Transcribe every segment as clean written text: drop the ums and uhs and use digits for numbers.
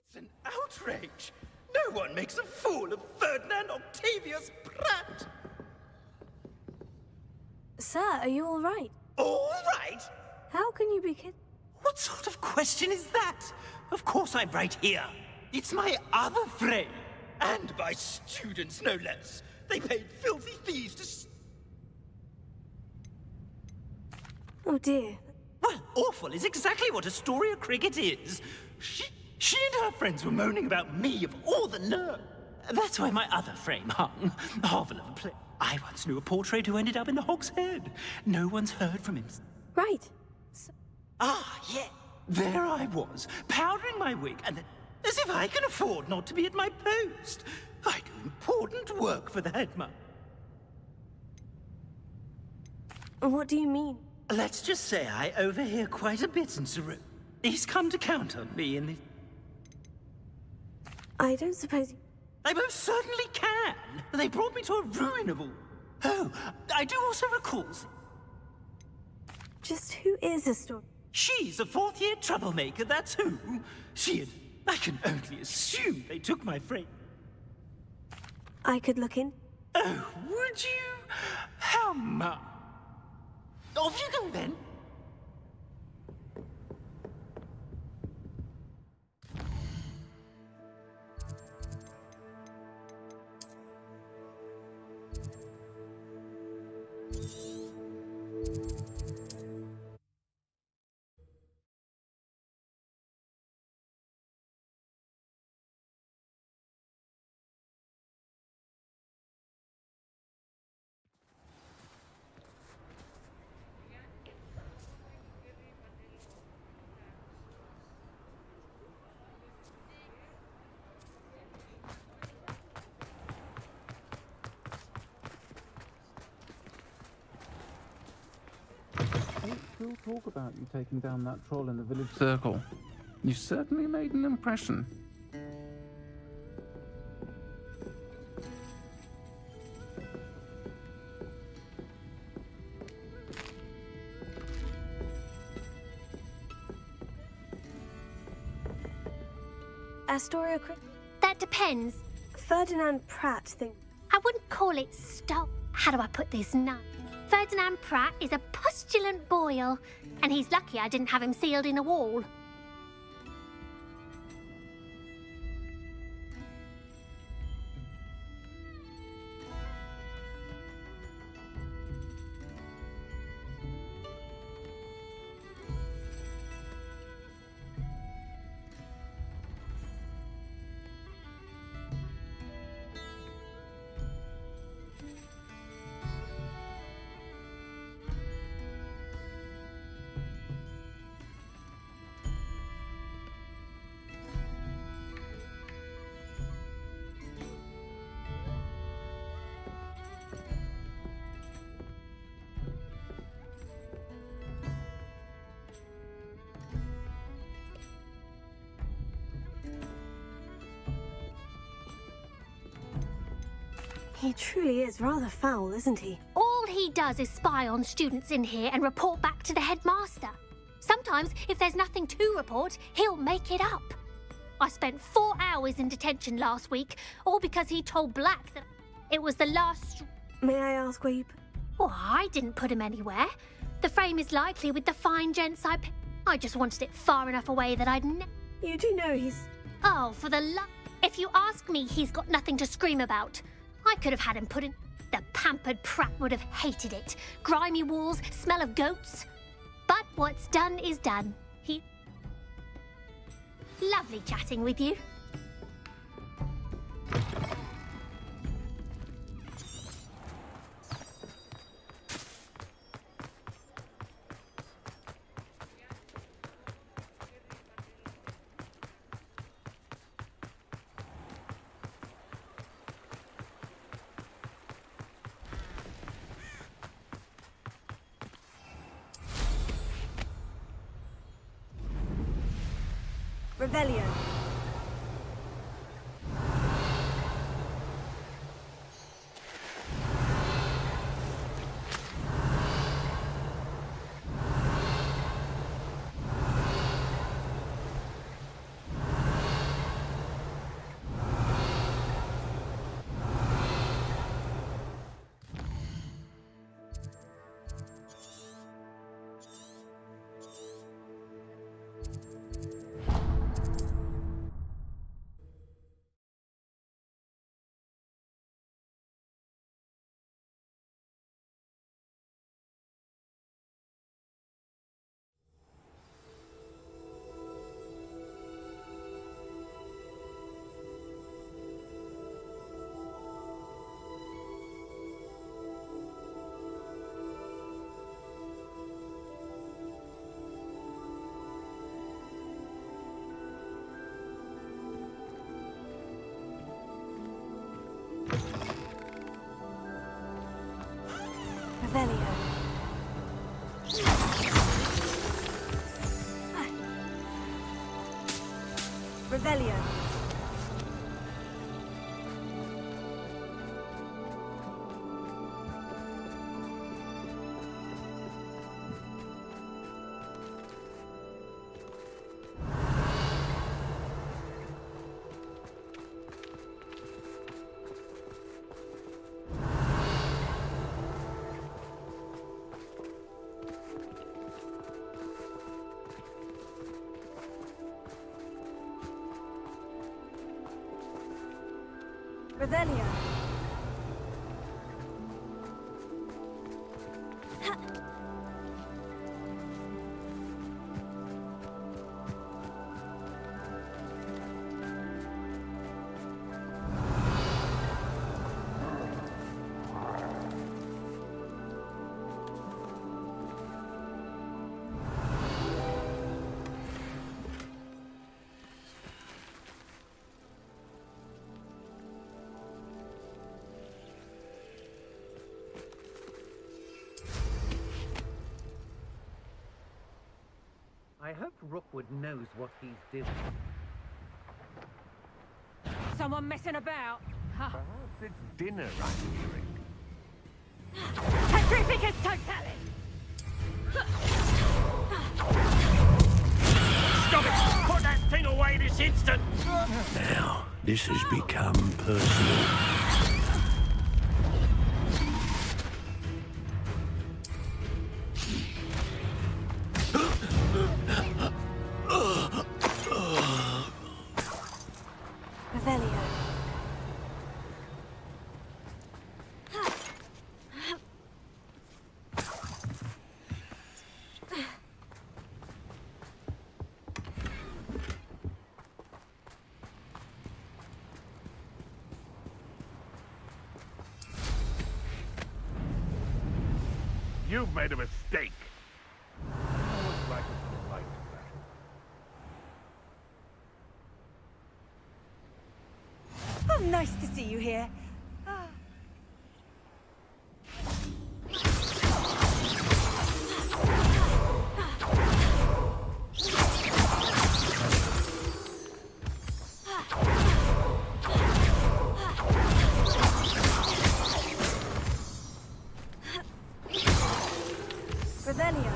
It's an outrage! No one makes a fool of Ferdinand Octavius Pratt! Sir, are you all right? All right? How can you be kidding? What sort of question is that? Of course I'm right here. It's my other frame. And my students, no less. They paid filthy thieves to Oh dear. Well, awful is exactly what Astoria Cricket is. She and her friends were moaning about me of all the nerve. That's where my other frame hung. Marvel of a play. I once knew a portrait who ended up in the Hog's Head. No one's heard from him. Right. Ah, yeah. There I was, powdering my wig, and then, as if I can afford not to be at my post. I do important work for the headmaster. What do you mean? Let's just say I overhear quite a bit in Saru. He's come to count on me in the... I don't suppose... I most certainly can. They brought me to a ruin of all. Oh, I do also recall... Just who is Astoria? She's a fourth-year troublemaker, that's who. She and... I can only assume they took my frame. I could look in. Oh, would you? How much? Off you go, then. Still talk about you taking down that troll in the village circle. You certainly made an impression. Astoria That depends. Ferdinand Pratt thing. I wouldn't call it stop. How do I put this now? Ferdinand Pratt is a pustulant boil, and he's lucky I didn't have him sealed in a wall. He truly is rather foul, isn't he? All he does is spy on students in here and report back to the headmaster. Sometimes, if there's nothing to report, he'll make it up. I spent 4 hours in detention last week, all because he told Black that it was the last... May I ask where you... Oh, I didn't put him anywhere. The frame is likely with the fine gents I just wanted it far enough away that I'd You do know he's... Oh, for the If you ask me, he's got nothing to scream about. I could have had him put in... The pampered Pratt would have hated it. Grimy walls, smell of goats. But what's done is done. Lovely chatting with you. Revelio. Revelio. Revelio. I hope Rookwood knows what he's doing. Someone messing about? Huh. Perhaps it's dinner I'm hearing. Petrificus totalis! Stop it! Put that thing away this instant! Now, this has become personal. Revelio. You've made a mistake. Always like to fight that. Oh, nice to see you here. Revelio.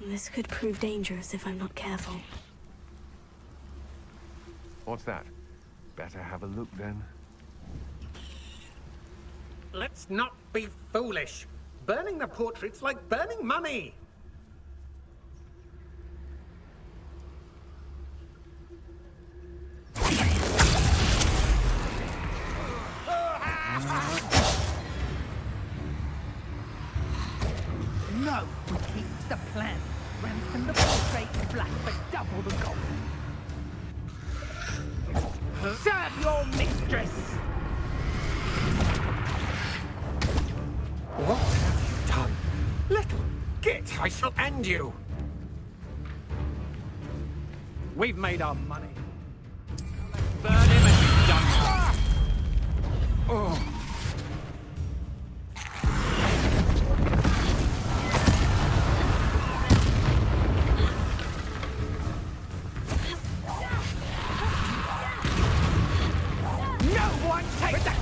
This could prove dangerous if I'm not careful. What's that? Better have a look then. Let's not be foolish. Burning the portrait's like burning money. No, we keep the plan. Ransom the portrait black for double the gold. Serve your mistress! What have you done? Little git, I shall end you. We've made our money. Burn him and be done. Oh. No one takes that!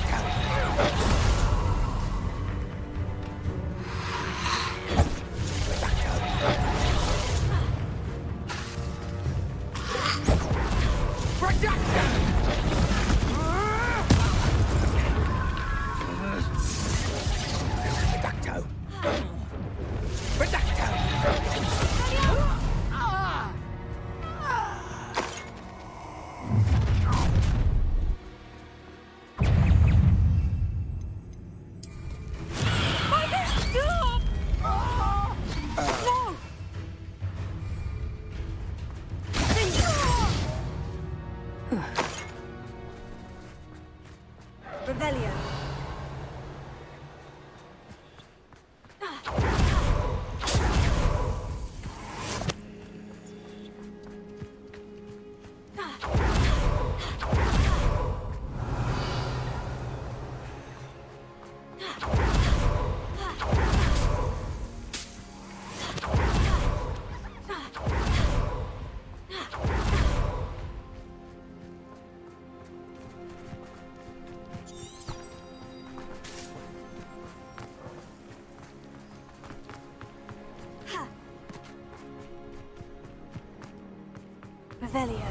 Revelio.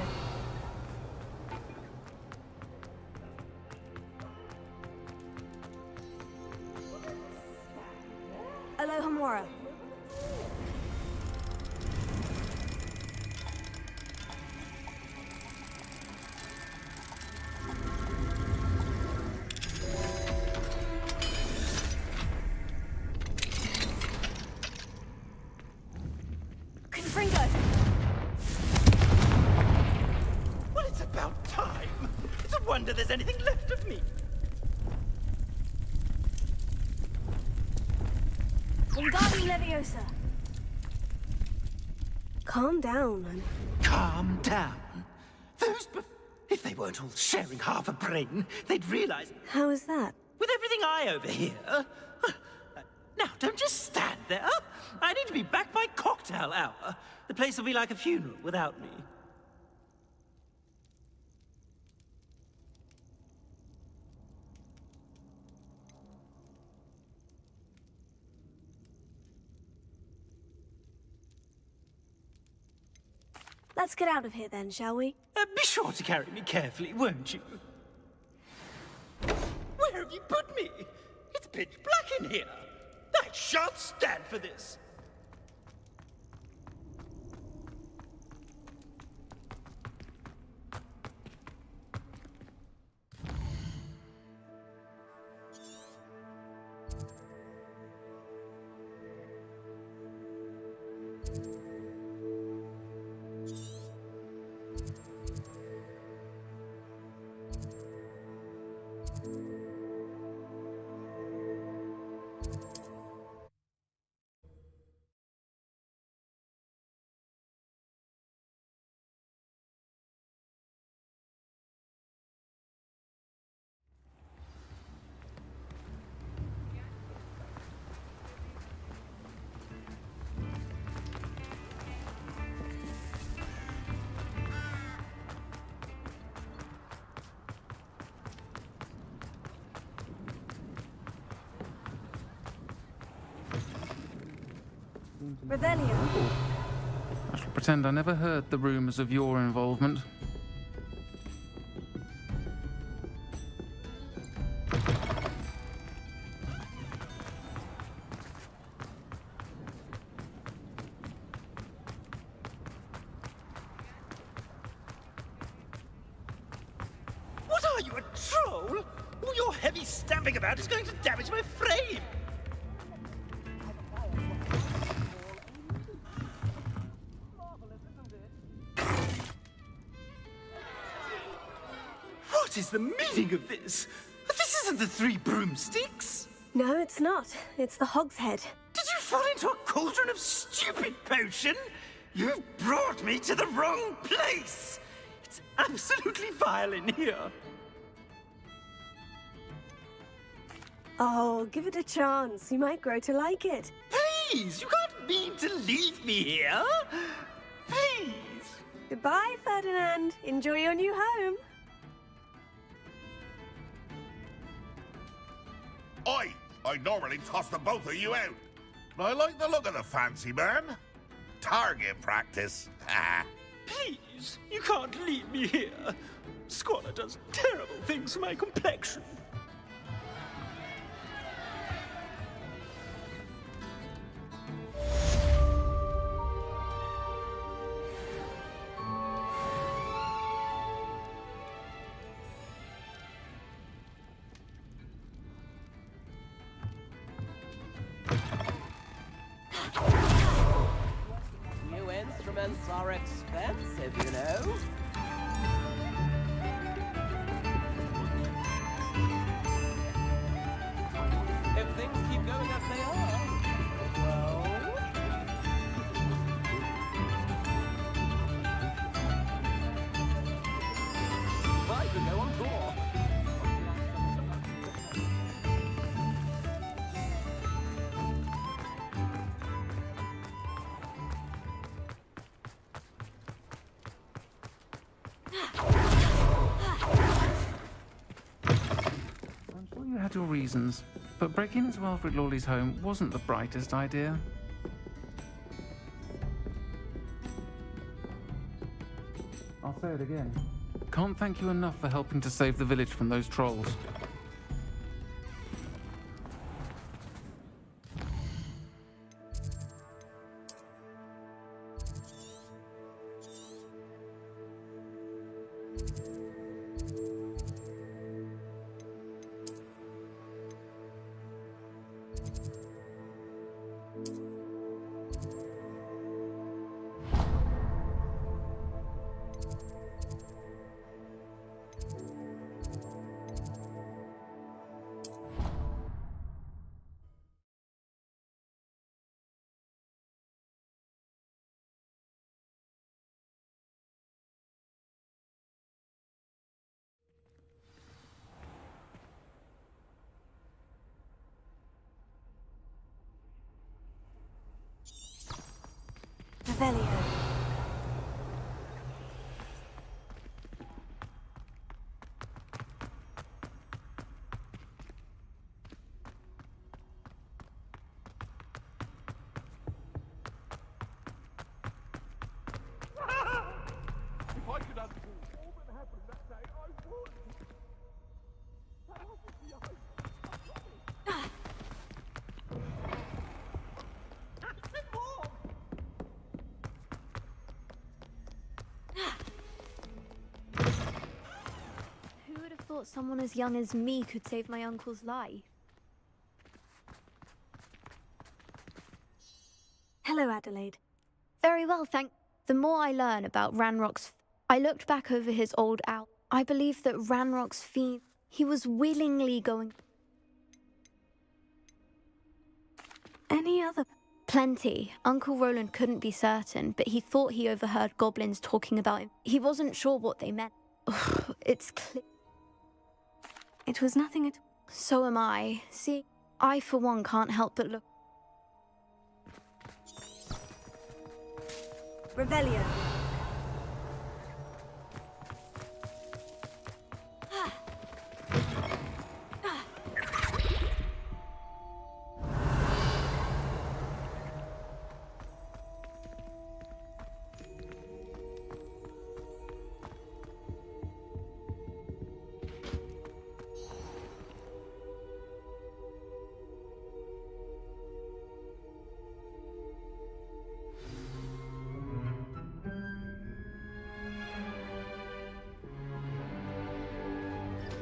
Alohomora. Confringo. Well, it's about time. It's a wonder there's anything left of me. Wingardium Leviosa. Calm down, man. Calm down. If they weren't all sharing half a brain, they'd realize... How is that? With everything I overhear... Now, don't just stand there. I need to be back by cocktail hour. The place will be like a funeral without me. Let's get out of here then, shall we? Be sure to carry me carefully, won't you? Where have you put me? It's pitch black in here. I shan't stand for this. Revelio. I shall pretend I never heard the rumors of your involvement. What are you, a troll? All your heavy stamping about is going to damage my frame. What is the meaning of this? This isn't the Three Broomsticks. No, it's not. It's the Hogshead. Did you fall into a cauldron of stupid potion? You've brought me to the wrong place. It's absolutely vile in here. Oh, give it a chance. You might grow to like it. Please, you can't mean to leave me here. Please. Goodbye, Ferdinand. Enjoy your new home. I normally toss the both of you out. But I like the look of the fancy man. Target practice. Please, you can't leave me here. Squalor does terrible things to my complexion. New instruments are expensive, you know. If things keep going as they are, well... I could go on tour. I'm sure you had your reasons, but breaking into Alfred Lawley's home wasn't the brightest idea. I'll say it again. Can't thank you enough for helping to save the village from those trolls. Revelio. If I could undo all that happened that day, I would. Who would have thought someone as young as me could save my uncle's life? Hello, Adelaide. Very well, thank. The more I learn about Ranrock's, I looked back over his old owl. I believe that Ranrock's fiend, he was willingly going. Any other? Plenty. Uncle Roland couldn't be certain, but he thought he overheard goblins talking about him. He wasn't sure what they meant. It's clear. It was nothing at all. So am I. See, I for one can't help but look. Revelio.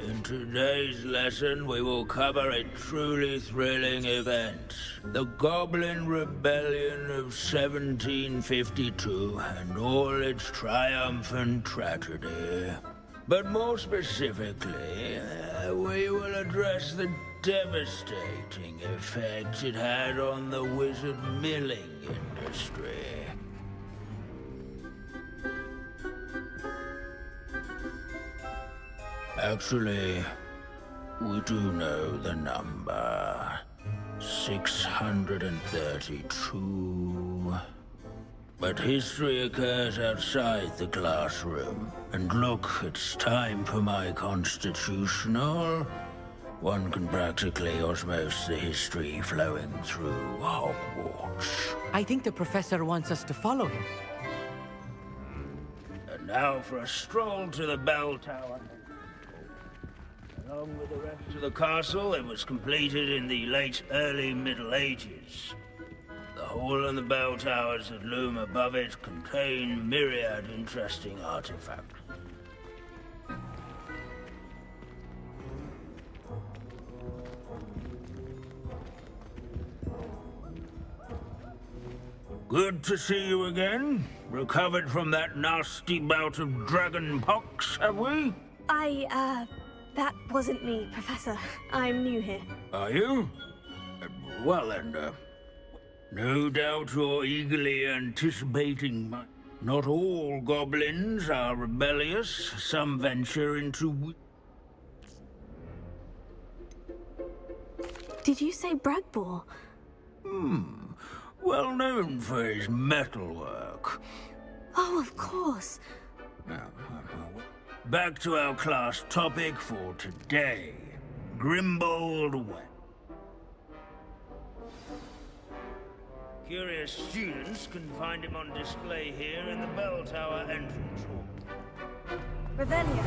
In today's lesson, we will cover a truly thrilling event. The Goblin Rebellion of 1752 and all its triumphant tragedy. But more specifically, we will address the devastating effects it had on the wizard milling industry. Actually, we do know the number. 632. But history occurs outside the classroom. And look, it's time for my constitutional. One can practically osmose the history flowing through Hogwarts. I think the professor wants us to follow him. And now for a stroll to the bell tower. Along with the rest of the castle, it was completed in the late early Middle Ages. The hall and the bell towers that loom above it contain myriad interesting artifacts. Good to see you again. Recovered from that nasty bout of dragon pox, have we? That wasn't me, Professor. I'm new here. Are you? Well then, no doubt you're eagerly anticipating my... Not all goblins are rebellious. Some venture into... Did you say Bragbor? Well known for his metalwork. Oh, of course. Back to our class topic for today. Grimbold Wet. Curious students can find him on display here in the bell tower entrance hall. Revelio.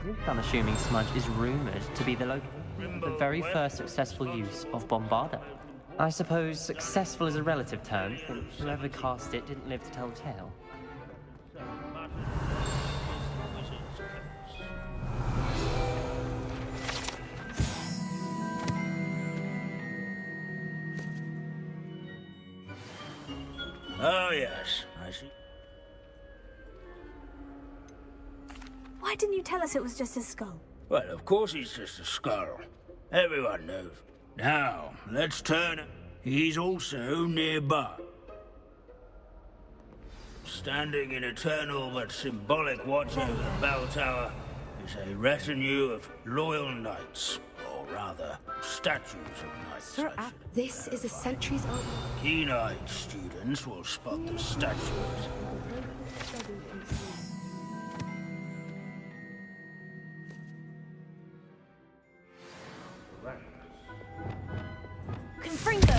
This unassuming smudge is rumoured to be the very first successful use of Bombarda. I suppose successful is a relative term, since whoever cast it didn't live to tell the tale. Oh, yes, I see. Why didn't you tell us it was just his skull? Well, of course he's just a skull. Everyone knows. Now, let's turn. He's also nearby. Standing in eternal but symbolic watch over the bell tower is a retinue of loyal knights, or rather, statues of knights. Sir, this is a centuries old. Keen-eyed students will spot the statues. Confringo!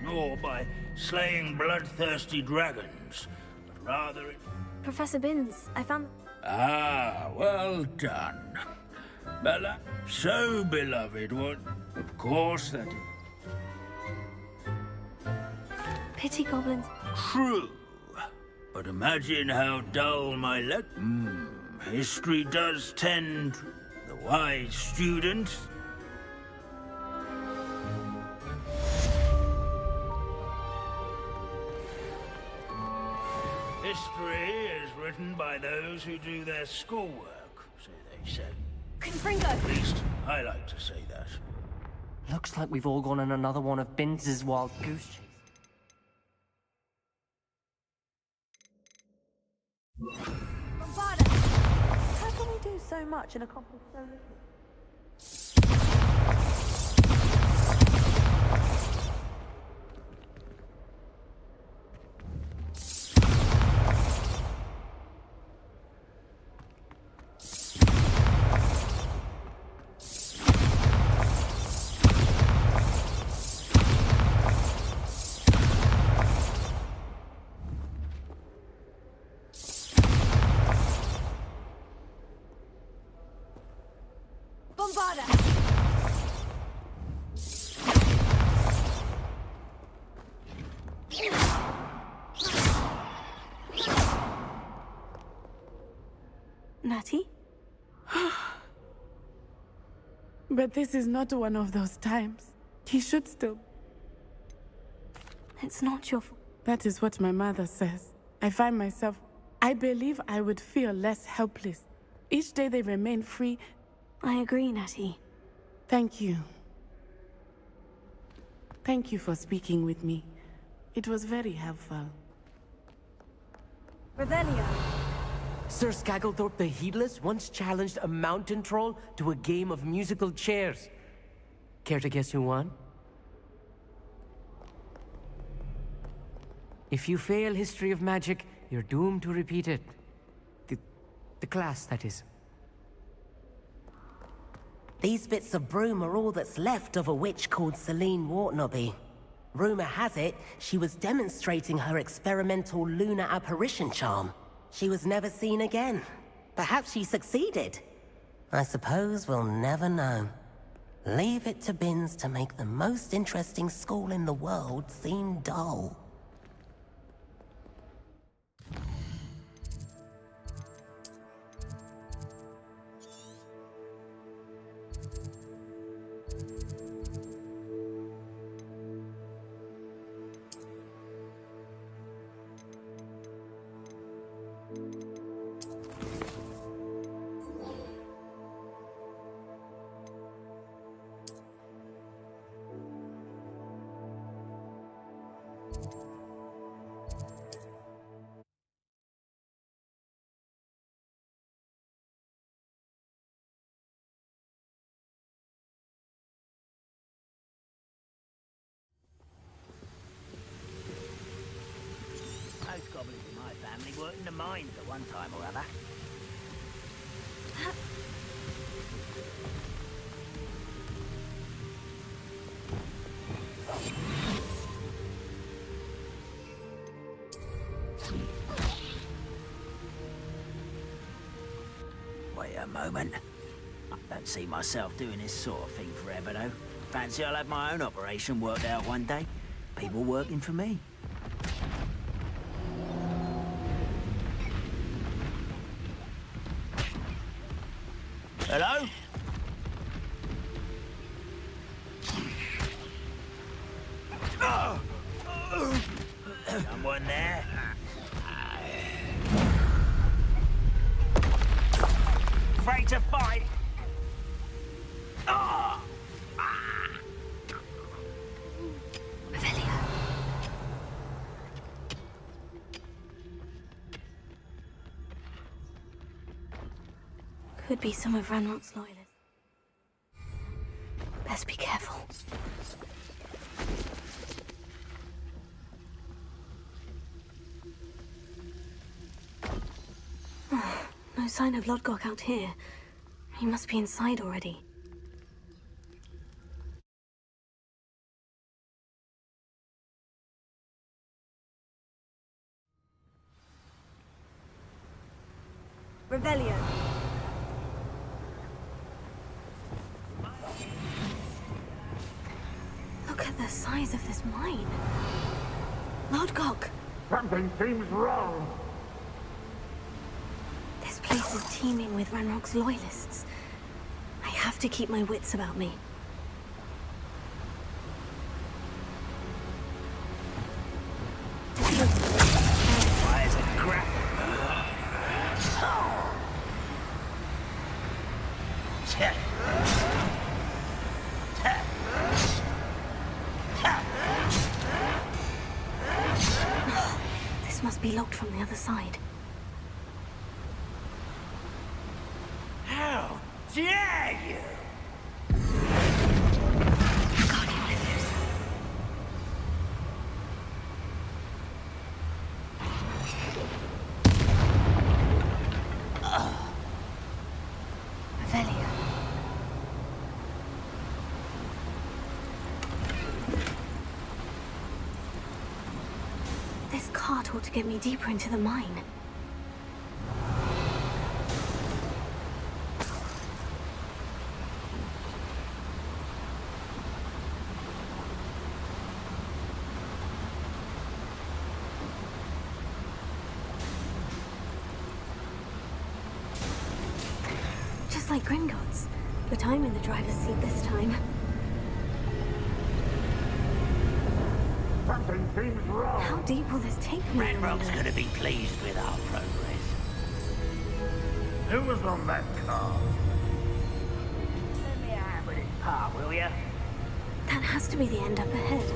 Nor by slaying bloodthirsty dragons, but rather... Professor Binns, I found... Ah, well done. Bella, so beloved one. Of course that... Pity goblins. True. But imagine how dull my history does tend... The wise student... History is written by those who do their schoolwork, so they say. Confringo! At least, I like to say that. Looks like we've all gone on another one of Binns' wild goose chase. Bombarda! How can we do so much and accomplish so little? Bombarda! Natty? But this is not one of those times. He should still... It's not your fault. That is what my mother says. I find myself... I believe I would feel less helpless. Each day they remain free... I agree, Natty. Thank you. Thank you for speaking with me. It was very helpful. Revelio. Sir Skagglethorpe the Heedless once challenged a mountain troll to a game of musical chairs. Care to guess who won? If you fail History of Magic, you're doomed to repeat it. The class, that is. These bits of broom are all that's left of a witch called Celine Wartnobby. Rumor has it, she was demonstrating her experimental lunar apparition charm. She was never seen again. Perhaps she succeeded. I suppose we'll never know. Leave it to Binns to make the most interesting school in the world seem dull. Most goblins in my family worked in the mines at one time or other. Wait a moment. I don't see myself doing this sort of thing forever, though. Fancy I'll have my own operation worked out one day. People working for me. Hello? Someone there? Afraid to fight? Could be some of Ranrock's loyalists. Best be careful. No sign of Lodgok out here. He must be inside already. Revelio. Look at the size of this mine. Lodgok! Something seems wrong. This place is teeming with Ranrock's loyalists. I have to keep my wits about me. Why is it crap? This must be locked from the other side. How dare you! This cart ought to get me deeper into the mine. Just like Gringotts, but I'm in the driver's seat this time. Something seems wrong. How deep will this take me? Ranrock's gonna be pleased with our progress. Who was on that car? Let me have with this part, will ya? That has to be the end up ahead.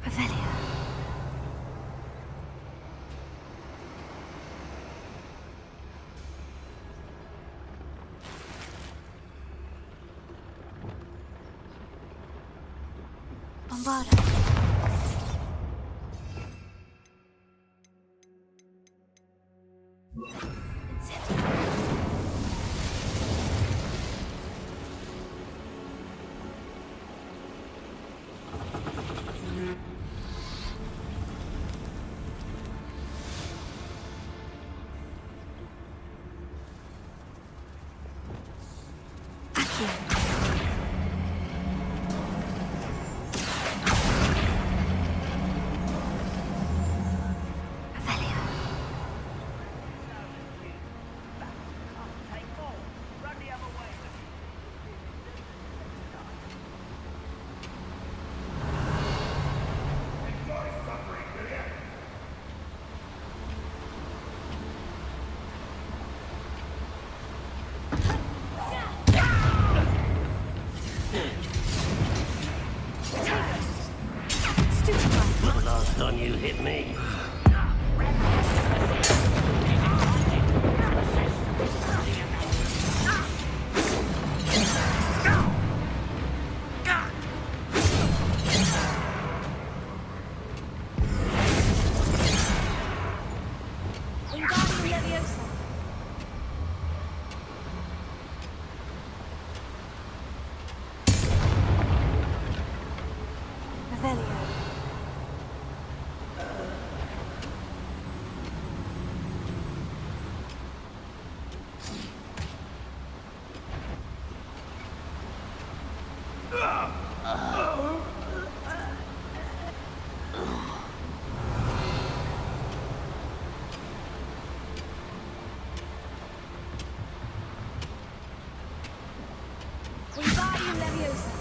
Revelio. Bombarda. Last time you hit me. Wingardium Leviosa.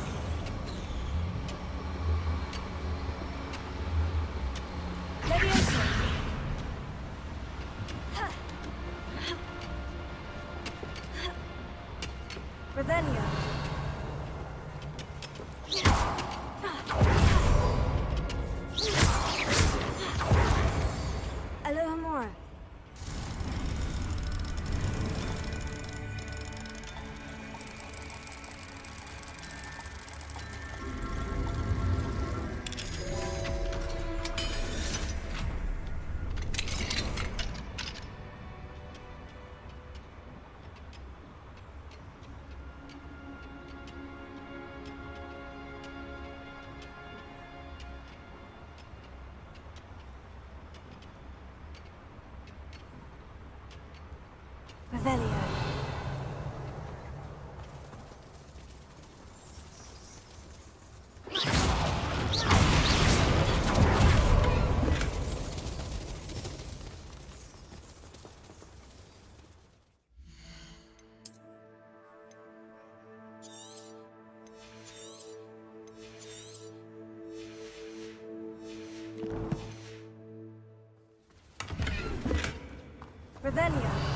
Leviosa. Revelio. Alohomora. Revelio. Revelio.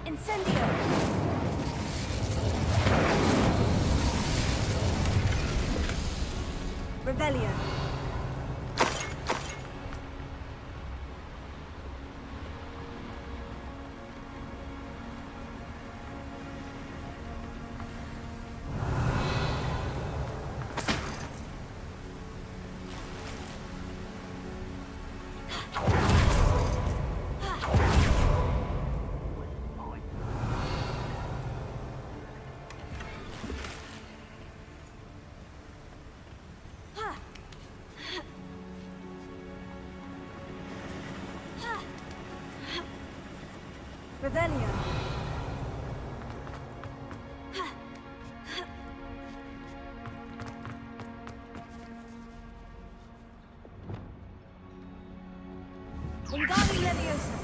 Incendio! Revelio. Revelio. Wingardium Leviosa.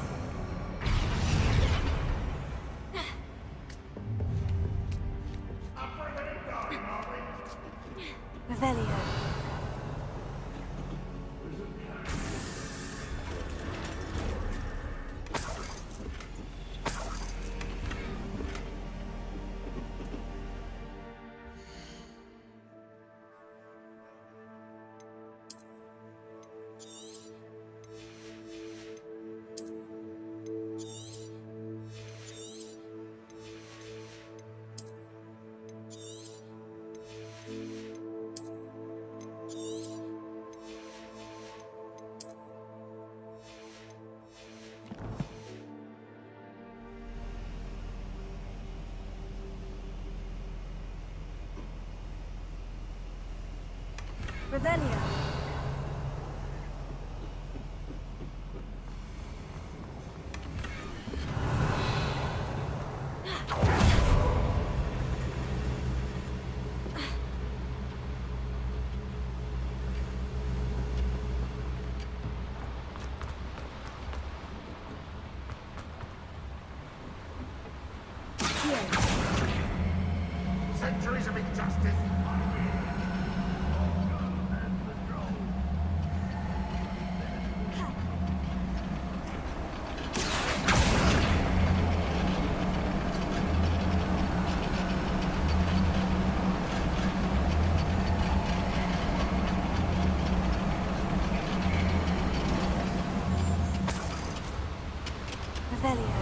Revelio. Revelio. Centuries of injustice. Revelio.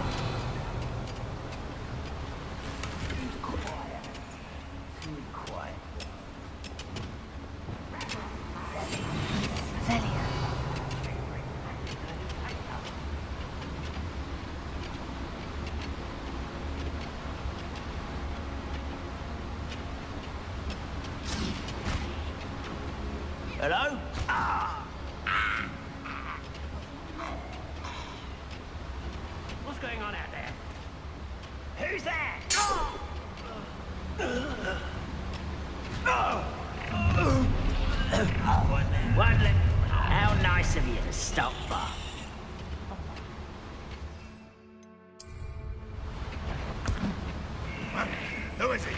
Hello? What's going on out there? Who's there? Wonderland, how nice of you to stop by. Who is he?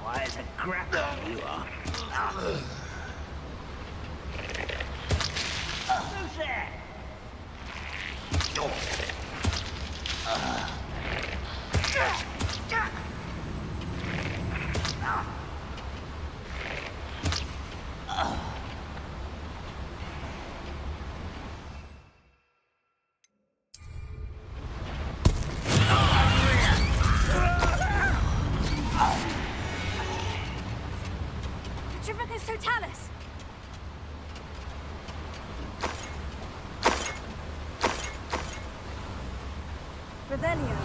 Quiet as a grapple, you are. Who's there? Petrificus Totalis! Revelio.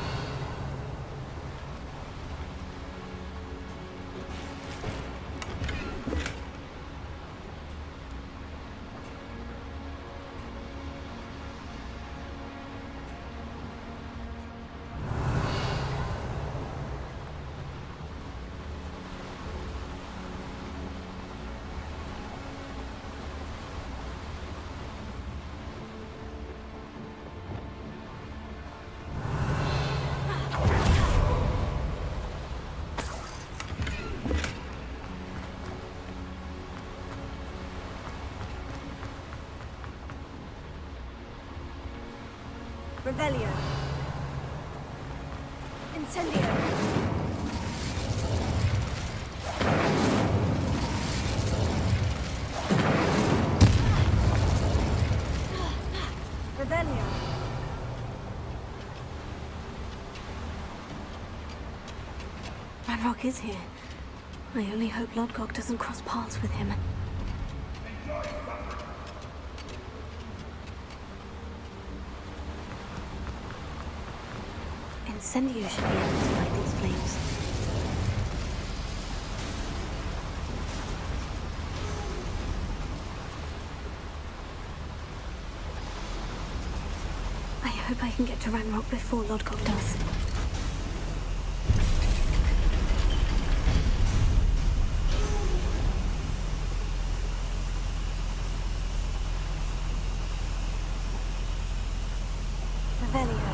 Revelio. Incendio. Revelio. Ranrock is here. I only hope Lodgok doesn't cross paths with him. Incendio should be able to light these flames. I hope I can get to Ranrock before Lodgok does. Revelio.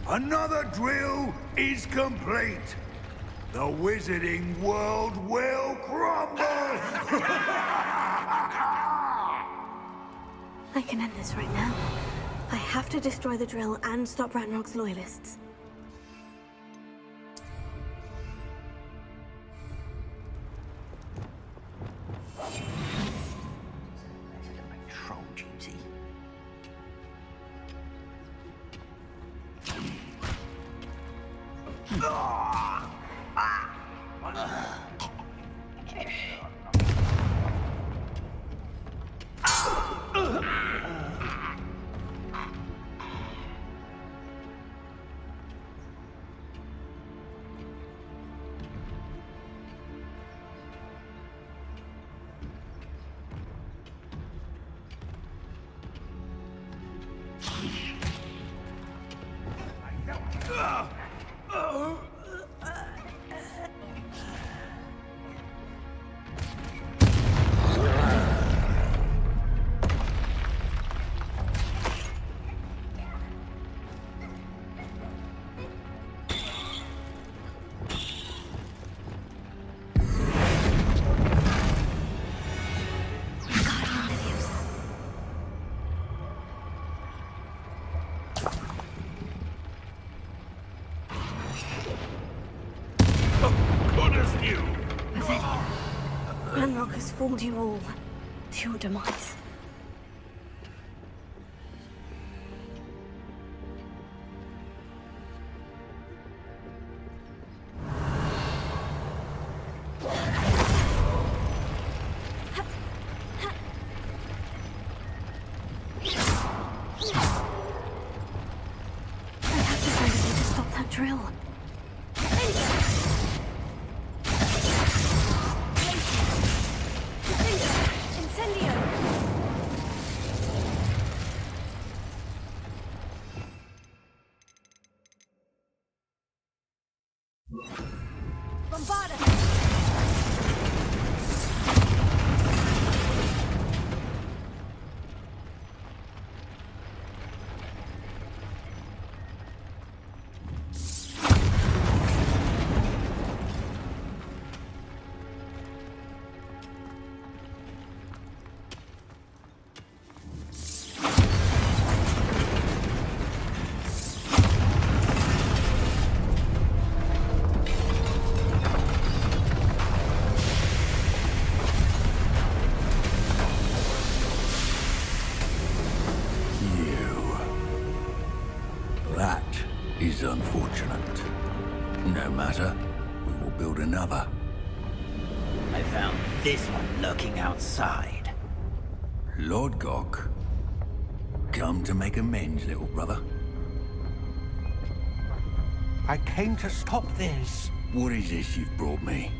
Another drill is complete. The wizarding world will crumble! I can end this right now. I have to destroy the drill and stop Ranrock's loyalists. Troll duty. Ranrock has fooled you all to your demise. Unfortunate. No matter, we will build another. I found this one lurking outside. Lord Gok, come to make amends, little brother. I came to stop this. What is this you've brought me?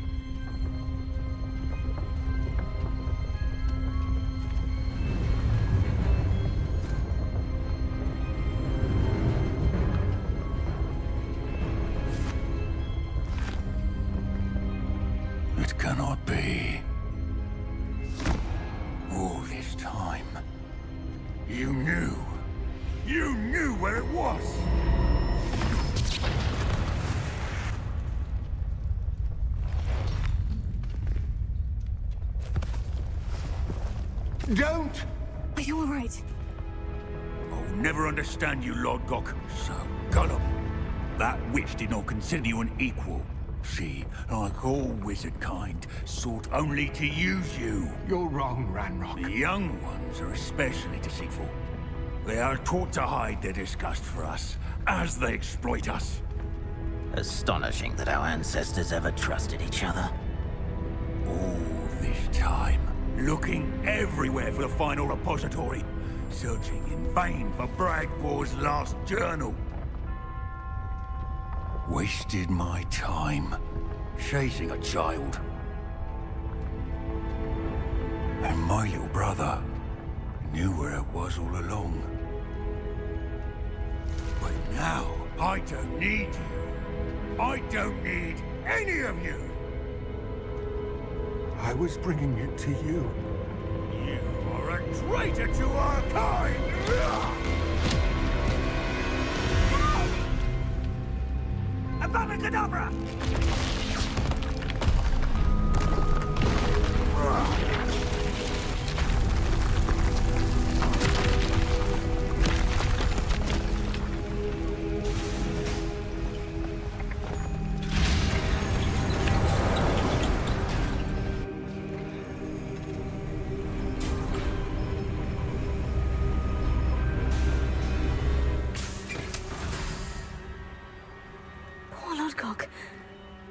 It cannot be. All this time, you knew where it was! Don't! Are you all right? I'll never understand you, Lord Gok. So gullible. That witch did not consider you an equal. She, like all wizard kind, sought only to use you. You're wrong, Ranrock. The young ones are especially deceitful. They are taught to hide their disgust for us, as they exploit us. Astonishing that our ancestors ever trusted each other. All this time, looking everywhere for the final repository, searching in vain for Bragbor's last journal. Wasted my time, chasing a child. And my little brother knew where it was all along. But now, I don't need you. I don't need any of you. I was bringing it to you. You are a traitor to our kind! Abracadabra!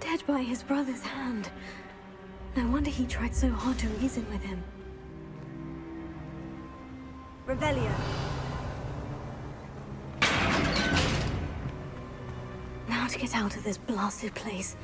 Dead by his brother's hand. No wonder he tried so hard to reason with him. Revelio. Now to get out of this blasted place.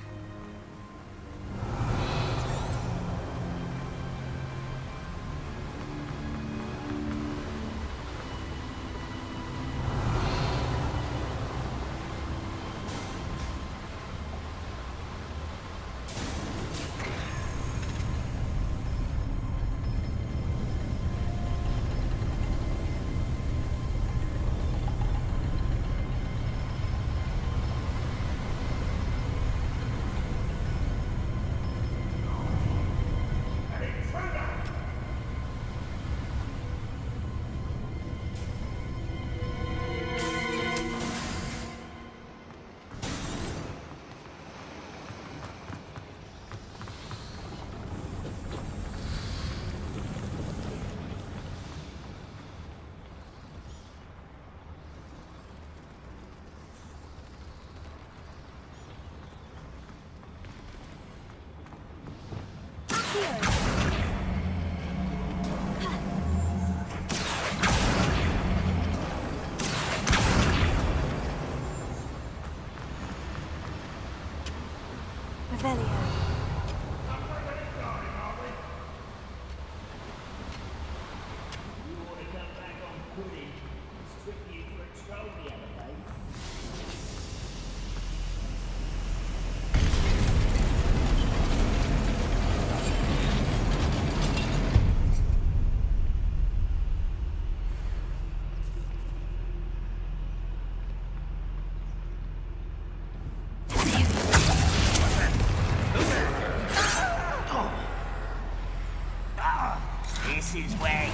This is where you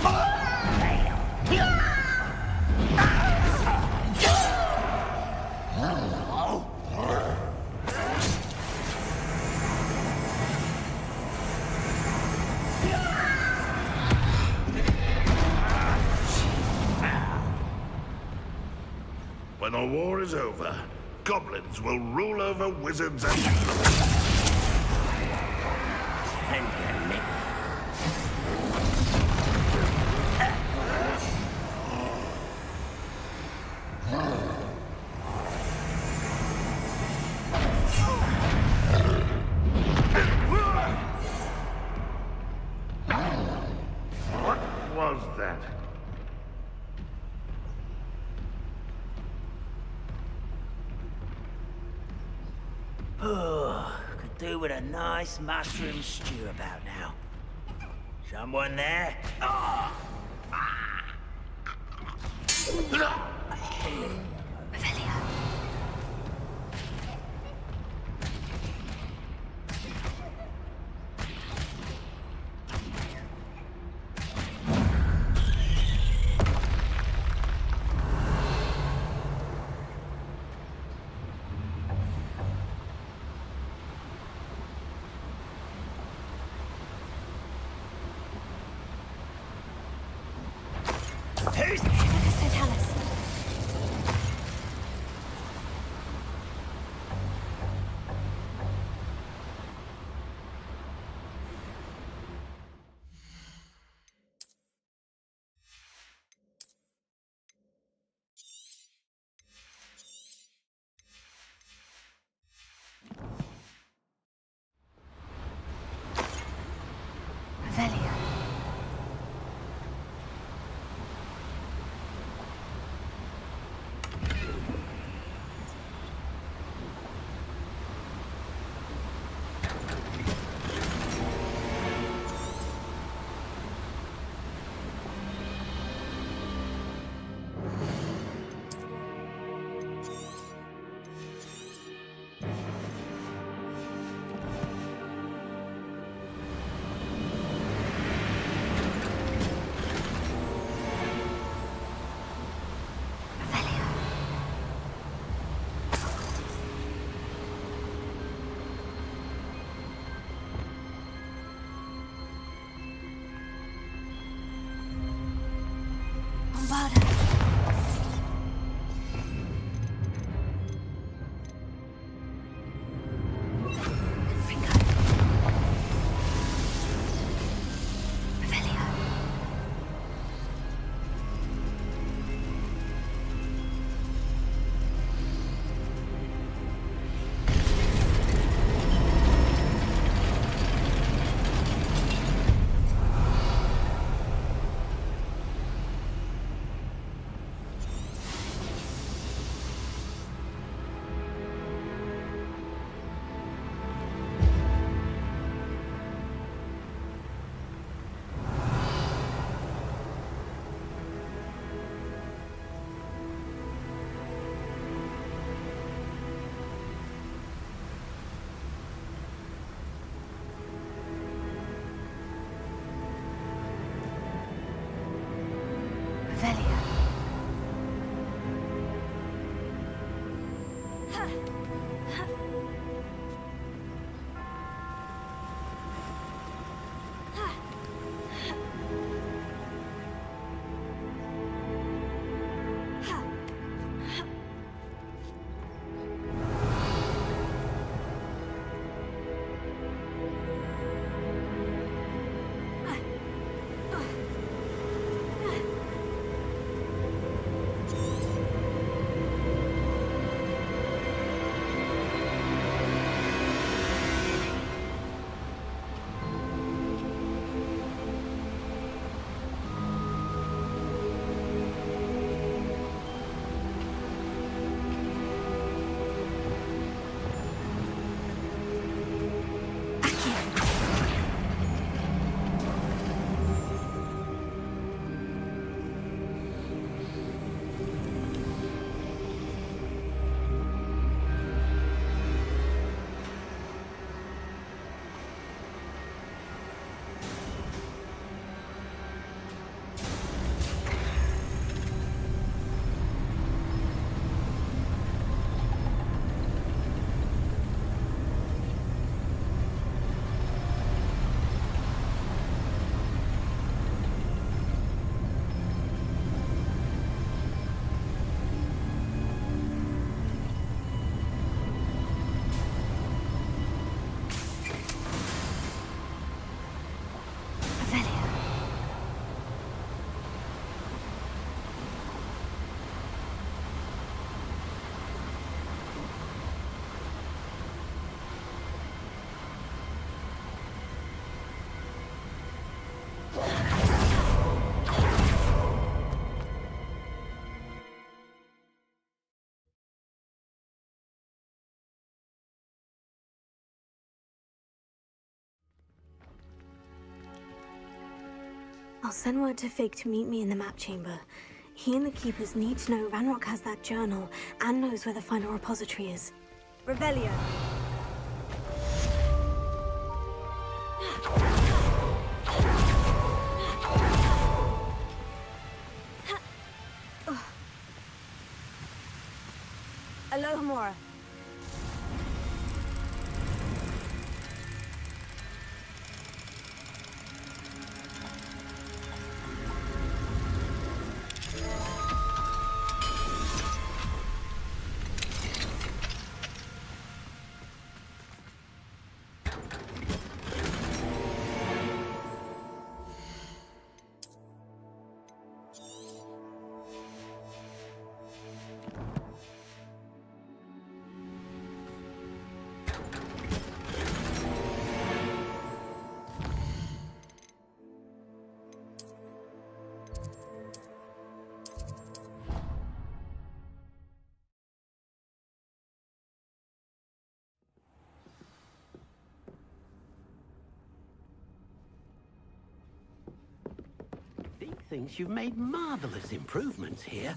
fail. When the war is over, goblins will rule over wizards and... What was that? Could do with a nice mushroom stew about now. Someone there? Who's there? Totalis. I'll send word to Fig to meet me in the map chamber. He and the Keepers need to know Ranrock has that journal and knows where the final repository is. Revelio. Alohomora. Thinks you've made marvelous improvements here.